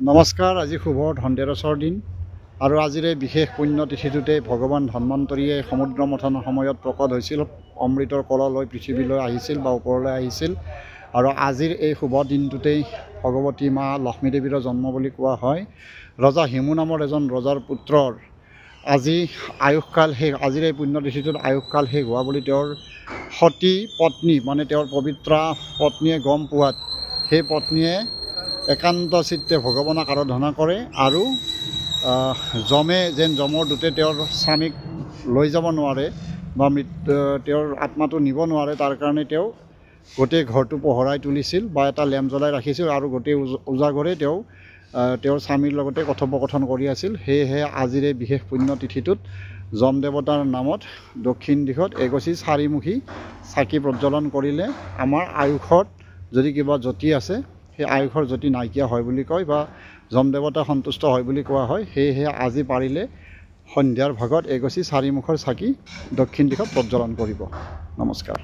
নমস্কাৰ। আজি শুভ ধনতেৰছৰ দিন আৰু আজিৰ এই বিশেষ পুণ্যতিথিটোতে ভগৱান ধন্বন্তৰীয়ে সমুদ্ৰ মথনৰ সময়ত প্ৰকট হৈছিল, অমৃতৰ কলহ লৈ পৃথিৱীলৈ আহিছিল বা ওপৰলৈ আহিছিল। আৰু আজিৰ এই শুভ দিনটোতেই ভগৱতী মা লক্ষ্মী দেৱীৰ জন্ম বুলি কোৱা হয়। ৰজা হিমু নামৰ এজন ৰজাৰ পুত্ৰৰ আজি আয়ুসকাল শেষ। আজিৰ এই পুণ্যতিথিটোত আয়ুসকাল শেষ হোৱা বুলি তেওঁৰ সতী পত্নী মানে তেওঁৰ পবিত্ৰা পত্নীয়ে গম পোৱাত সেই পত্নীয়ে একান্ত চিত্তে ভগৱানক আৰাধনা কৰে আৰু যমৰ দূতে তেওঁৰ স্বামীক লৈ যাব নোৱাৰে বা তেওঁৰ আত্মাটো নিব নোৱাৰে, তাৰ কাৰণে তেওঁ গোটেই ঘৰটো পোহৰাই তুলিছিল বা এটা লেম্প জ্বলাই ৰাখিছিল আৰু গোটেই উজাগৰে তেওঁ তেওঁৰ স্বামীৰ লগতে কথোপকথন কৰি আছিল। সেয়েহে আজিৰ এই বিশেষ পুণ্যতিথিটোত যম দেৱতাৰ নামত দক্ষিণ দিশত এগছি চাৰিমুখী চাকি প্ৰজ্বলন কৰিলে আমাৰ আয়ুসত যদি কিবা জ্যোতি আছে সেই আয়ুসৰ জ্যোতি নাইকিয়া হয় বুলি কয় বা যম দেৱতা সন্তুষ্ট হয় বুলি কোৱা হয়। সেয়েহে আজি পাৰিলে সন্ধিয়াৰ ভাগত এগছি চাৰিমুখৰ চাকি দক্ষিণ দিশত প্ৰজ্বলন কৰিব। নমস্কাৰ।